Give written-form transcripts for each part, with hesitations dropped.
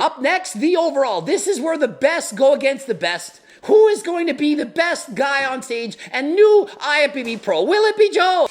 Up next, the overall. This is where the best go against the best. Who is going to be the best guy on stage and new IFBB Pro? Will it be Joe?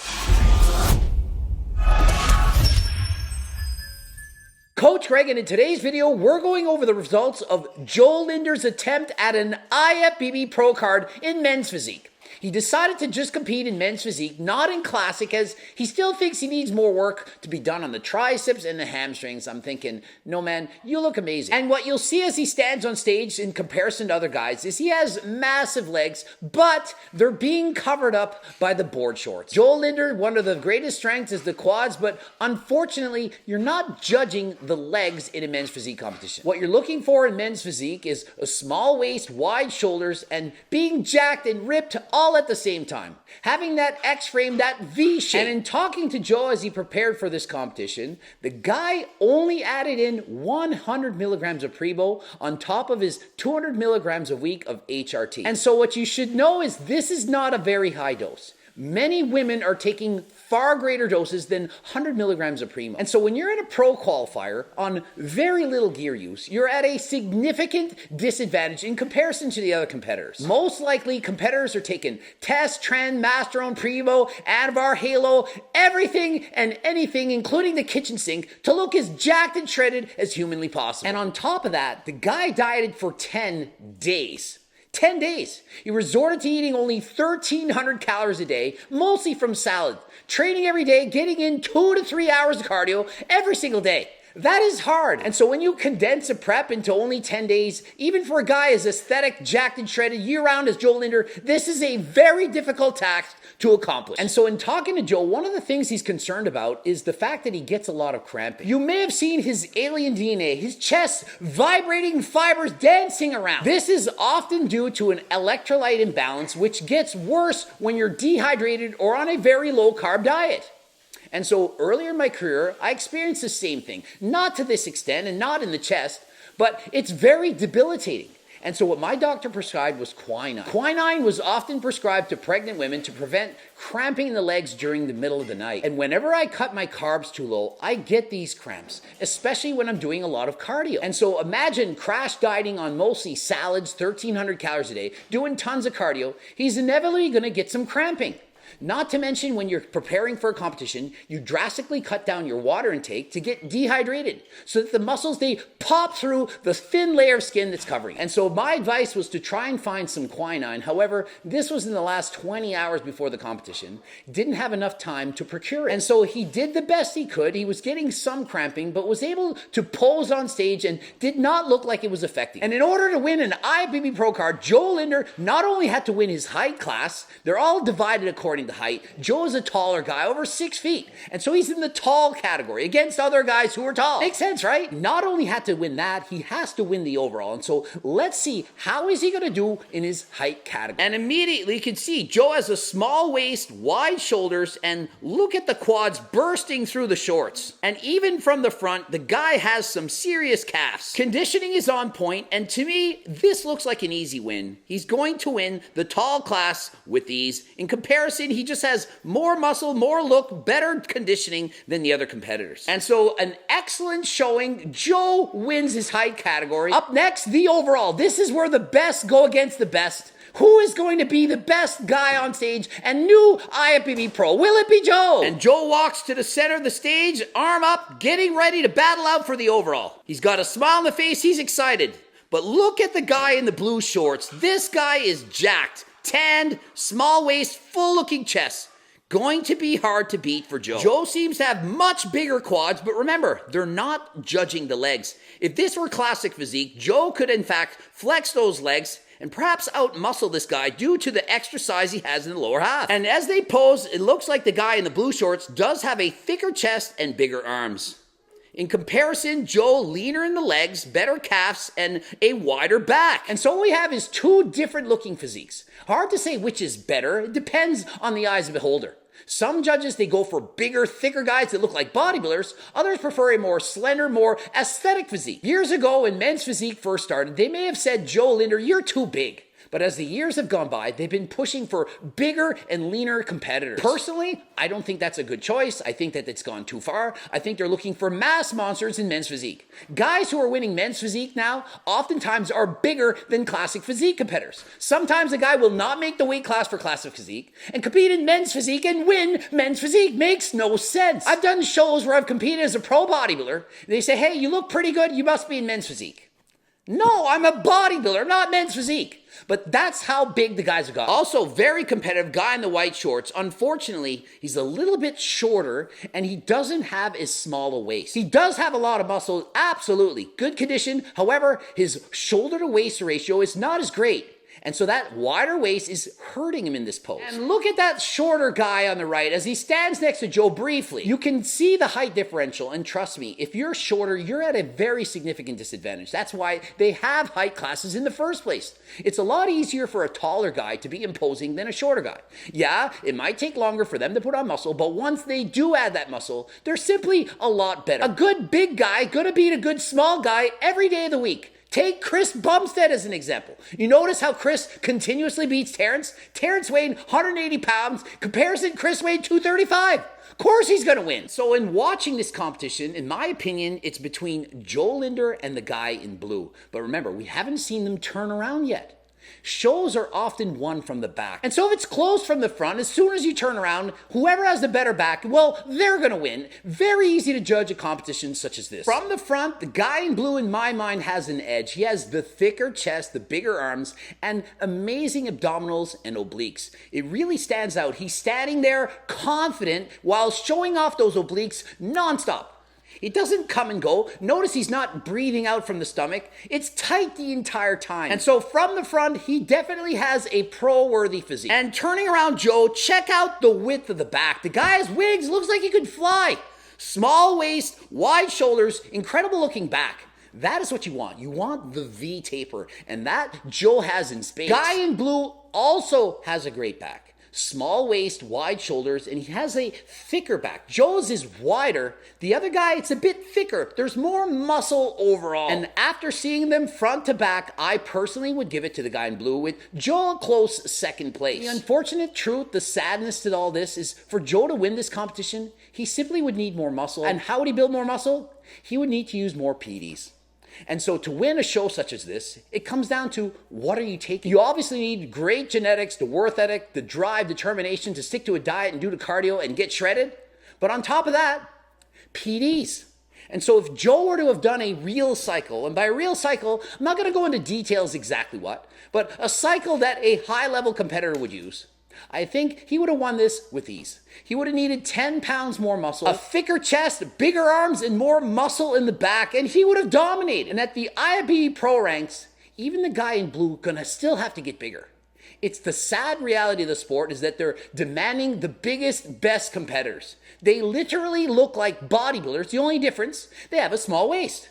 Coach Greg, and in today's video, we're going over the results of Joe Lindner's attempt at an IFBB Pro card in men's physique. He decided to just compete in men's physique, not in classic, as he still thinks he needs more work to be done on the triceps and the hamstrings. I'm thinking, no man, you look amazing. And what you'll see as he stands on stage in comparison to other guys is he has massive legs, but they're being covered up by the board shorts. Joe Lindner, one of the greatest strengths is the quads, but unfortunately, you're not judging the legs in a men's physique competition. What you're looking for in men's physique is a small waist, wide shoulders, and being jacked and ripped all at the same time. Having that X-frame, that V shape. And in talking to Joe as he prepared for this competition, the guy only added in 100 milligrams of Prebo on top of his 200 milligrams a week of HRT. And so what you should know is this is not a very high dose. Many women are taking far greater doses than 100 milligrams of Primo. And so when you're in a pro qualifier on very little gear use, you're at a significant disadvantage in comparison to the other competitors. Most likely, competitors are taking Test, Trend, Masteron, Primo, Anavar, Halo, everything and anything, including the kitchen sink, to look as jacked and shredded as humanly possible. And on top of that, the guy dieted for 10 days. 10 days. He resorted to eating only 1,300 calories a day, mostly from salad, training every day, getting in 2 to 3 hours of cardio every single day. That is hard. And so when you condense a prep into only 10 days, even for a guy as aesthetic, jacked and shredded year-round as Joe Lindner, this is a very difficult task to accomplish. And so in talking to Joe, one of the things he's concerned about is the fact that he gets a lot of cramping. You may have seen his alien DNA, his chest vibrating, fibers dancing around. This is often due to an electrolyte imbalance, which gets worse when you're dehydrated or on a very low-carb diet. And so earlier in my career, I experienced the same thing. Not to this extent and not in the chest, but it's very debilitating. And so what my doctor prescribed was quinine. Quinine was often prescribed to pregnant women to prevent cramping in the legs during the middle of the night. And whenever I cut my carbs too low, I get these cramps, especially when I'm doing a lot of cardio. And so imagine crash dieting on mostly salads, 1,300 calories a day, doing tons of cardio. He's inevitably going to get some cramping. Not to mention when you're preparing for a competition, you drastically cut down your water intake to get dehydrated so that the muscles, they pop through the thin layer of skin that's covering. And so my advice was to try and find some quinine. However, this was in the last 20 hours before the competition. Didn't have enough time to procure it. And so he did the best he could. He was getting some cramping, but was able to pose on stage and did not look like it was affecting. And in order to win an IFBB Pro card, Joe Lindner not only had to win his height class, they're all divided according to height. Joe is a taller guy, over 6 feet. And so he's in the tall category against other guys who are tall. Makes sense, right? Not only had to win that, he has to win the overall. And so let's see, how is he going to do in his height category? And immediately you can see Joe has a small waist, wide shoulders, and look at the quads bursting through the shorts. And even from the front, the guy has some serious calves. Conditioning is on point, and to me, this looks like an easy win. He's going to win the tall class with ease. In comparison, he just has more muscle, more look, better conditioning than the other competitors. And so an excellent showing. Joe wins his height category. Up next, the overall. This is where the best go against the best. Who is going to be the best guy on stage and new IFBB Pro? Will it be Joe? And Joe walks to the center of the stage, arm up, getting ready to battle out for the overall. He's got a smile on the face. He's excited. But look at the guy in the blue shorts. This guy is jacked. Tanned, small waist, full-looking chest. Going to be hard to beat for Joe. Joe seems to have much bigger quads, but remember, they're not judging the legs. If this were classic physique, Joe could in fact flex those legs and perhaps outmuscle this guy due to the extra size he has in the lower half. And as they pose, it looks like the guy in the blue shorts does have a thicker chest and bigger arms. In comparison, Joe leaner in the legs, better calves, and a wider back. And so what we have is two different looking physiques. Hard to say which is better. It depends on the eyes of the beholder. Some judges, they go for bigger, thicker guys that look like bodybuilders. Others prefer a more slender, more aesthetic physique. Years ago, when men's physique first started, they may have said, Joe Lindner, you're too big. But as the years have gone by, they've been pushing for bigger and leaner competitors. Personally, I don't think that's a good choice. I think that it's gone too far. I think they're looking for mass monsters in men's physique. Guys who are winning men's physique now oftentimes are bigger than classic physique competitors. Sometimes a guy will not make the weight class for classic physique and compete in men's physique and win men's physique. Makes no sense. I've done shows where I've competed as a pro bodybuilder. They say, hey, you look pretty good. You must be in men's physique. No, I'm a bodybuilder, not men's physique. But that's how big the guys have got. Also, very competitive guy in the white shorts. Unfortunately, he's a little bit shorter and he doesn't have as small a waist. He does have a lot of muscle, absolutely. Good condition. However, his shoulder to waist ratio is not as great. And so that wider waist is hurting him in this pose. And look at that shorter guy on the right as he stands next to Joe briefly. You can see the height differential, and trust me, if you're shorter, you're at a very significant disadvantage. That's why they have height classes in the first place. It's a lot easier for a taller guy to be imposing than a shorter guy. Yeah, it might take longer for them to put on muscle, but once they do add that muscle, they're simply a lot better. A good big guy gonna beat a good small guy every day of the week. Take Chris Bumstead as an example. You notice how Chris continuously beats Terrence? Terrence weighed 180 pounds. Comparison, Chris weighed 235. Of course he's going to win. So in watching this competition, in my opinion, it's between Joe Lindner and the guy in blue. But remember, we haven't seen them turn around yet. Shows are often won from the back. And so if it's closed from the front, as soon as you turn around, whoever has the better back, well, they're going to win. Very easy to judge a competition such as this. From the front, the guy in blue, in my mind, has an edge. He has the thicker chest, the bigger arms, and amazing abdominals and obliques. It really stands out. He's standing there confident while showing off those obliques nonstop. It doesn't come and go. Notice he's not breathing out from the stomach. It's tight the entire time. And so from the front, he definitely has a pro-worthy physique. And turning around Joe, check out the width of the back. The guy's wigs looks like he could fly. Small waist, wide shoulders, incredible looking back. That is what you want. You want the V taper. And that Joe has in spades. Guy in blue also has a great back. Small waist, wide shoulders, and he has a thicker back. Joe's is wider. The other guy, it's a bit thicker. There's more muscle overall. And after seeing them front to back, I personally would give it to the guy in blue with Joe a close second place. The unfortunate truth, the sadness to all this is for Joe to win this competition, he simply would need more muscle. And how would he build more muscle? He would need to use more PDs. And so to win a show such as this, it comes down to what are you taking? You obviously need great genetics, the work ethic, the drive, determination to stick to a diet and do the cardio and get shredded. But on top of that, PDs. And so if Joe were to have done a real cycle, and by a real cycle, I'm not going to go into details exactly what, but a cycle that a high-level competitor would use, I think he would have won this with ease. He would have needed 10 pounds more muscle, a thicker chest, bigger arms, and more muscle in the back, and he would have dominated. And at the IFBB Pro ranks, even the guy in blue gonna still have to get bigger. It's the sad reality of the sport is that they're demanding the biggest, best competitors. They literally look like bodybuilders. The only difference, they have a small waist.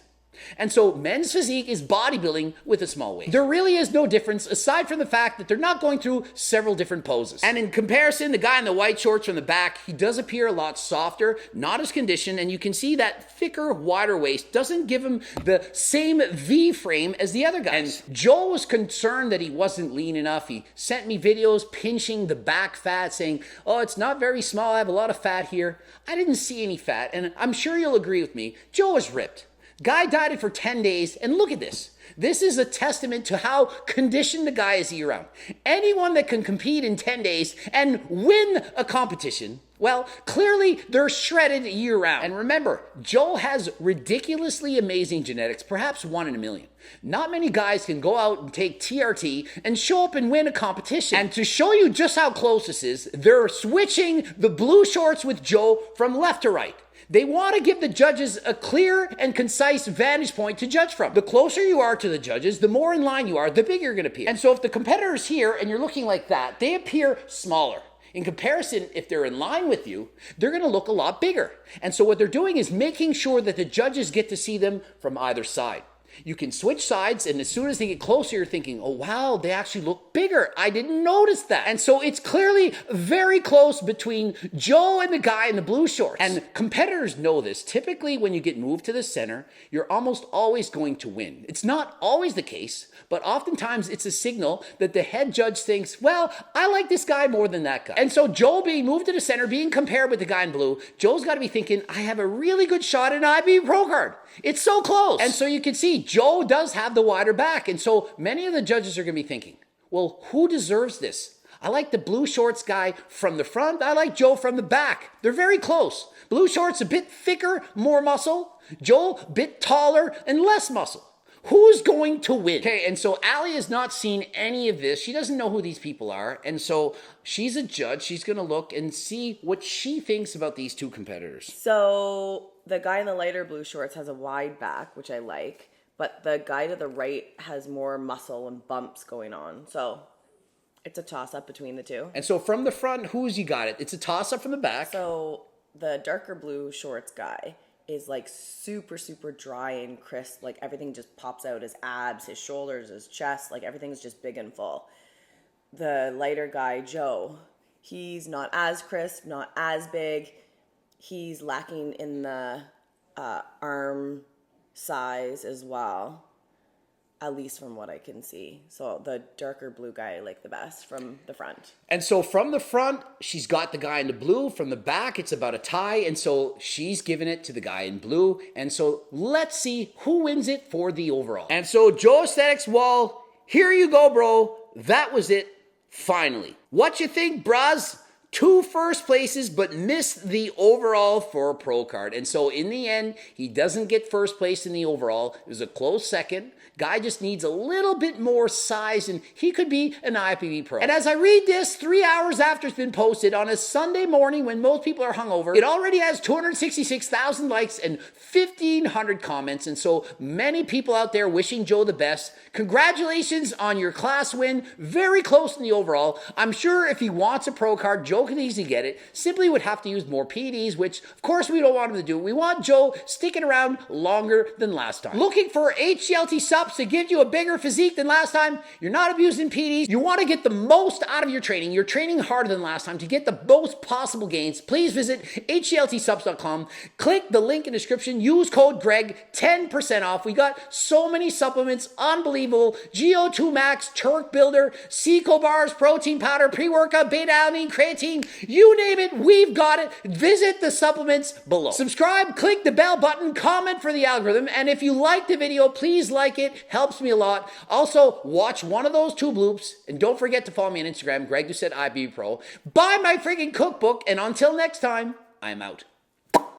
And so men's physique is bodybuilding with a small waist. There really is no difference aside from the fact that they're not going through several different poses. And in comparison, the guy in the white shorts from the back, he does appear a lot softer, not as conditioned, and you can see that thicker, wider waist doesn't give him the same V frame as the other guys. And Joe was concerned that he wasn't lean enough. He sent me videos pinching the back fat saying, oh, it's not very small, I have a lot of fat here. I didn't see any fat, and I'm sure you'll agree with me, Joe is ripped. Guy dieted for 10 days, and look at this. This is a testament to how conditioned the guy is year-round. Anyone that can compete in 10 days and win a competition, well, clearly they're shredded year-round. And remember, Joe has ridiculously amazing genetics, perhaps 1 in a million. Not many guys can go out and take TRT and show up and win a competition. And to show you just how close this is, they're switching the blue shorts with Joe from left to right. They want to give the judges a clear and concise vantage point to judge from. The closer you are to the judges, the more in line you are, the bigger you're going to appear. And so if the competitor's here and you're looking like that, they appear smaller. In comparison, if they're in line with you, they're going to look a lot bigger. And so what they're doing is making sure that the judges get to see them from either side. You can switch sides, and as soon as they get closer, you're thinking, oh wow, they actually look bigger. I didn't notice that. And so it's clearly very close between Joe and the guy in the blue shorts. And competitors know this. Typically, when you get moved to the center, you're almost always going to win. It's not always the case, but oftentimes it's a signal that the head judge thinks, well, I like this guy more than that guy. And so Joe being moved to the center, being compared with the guy in blue, Joe's got to be thinking, I have a really good shot at an IBB Pro card. It's so close. And so you can see Joe does have the wider back. And so many of the judges are going to be thinking, well, who deserves this? I like the blue shorts guy from the front. I like Joe from the back. They're very close. Blue shorts a bit thicker, more muscle. Joe a bit taller and less muscle. Who's going to win? Okay, and so Allie has not seen any of this. She doesn't know who these people are. And so she's a judge. She's going to look and see what she thinks about these two competitors. So the guy in the lighter blue shorts has a wide back, which I like. But the guy to the right has more muscle and bumps going on. So it's a toss-up between the two. And so from the front, who's you got it? It's a toss-up from the back. So the darker blue shorts guy is like super, super dry and crisp. Like everything just pops out, his abs, his shoulders, his chest, like everything's just big and full. The lighter guy, Joe, he's not as crisp, not as big. He's lacking in the arm size as well, at least from what I can see. So the darker blue guy I like the best from the front. And so from the front, she's got the guy in the blue. From the back, it's about a tie. And so she's giving it to the guy in blue. And so let's see who wins it for the overall. And so Joe Aesthetics, well, here you go, bro. That was it. Finally. What you think, bras? 2 first places, but missed the overall for a pro card. And so in the end, he doesn't get first place in the overall. It was a close second. Guy just needs a little bit more size, and he could be an IFBB Pro. And as I read this, 3 hours after it's been posted on a Sunday morning when most people are hungover, it already has 266,000 likes and 1,500 comments. And so many people out there wishing Joe the best. Congratulations on your class win. Very close in the overall. I'm sure if he wants a pro card, Joe can easily get it. Simply would have to use more PEDs, which of course we don't want him to do. We want Joe sticking around longer than last time. Looking for HGLT subs to give you a bigger physique than last time? You're not abusing PEDs. You want to get the most out of your training. You're training harder than last time to get the most possible gains. Please visit HGLTsubs.com. Click the link in the description. Use code Greg, 10% off. We got so many supplements, unbelievable. GO2 Max, Turk Builder, Seco Bars, protein powder, pre-workout, beta-alanine, creatine, you name it, we've got it. Visit the supplements below. Subscribe, click the bell button, comment for the algorithm, and if you like the video, please like it. Helps me a lot. Also, watch one of those 2 bloops, and don't forget to follow me on Instagram, Greg Doucette IBB Pro. Buy my freaking cookbook, and until next time, I'm out.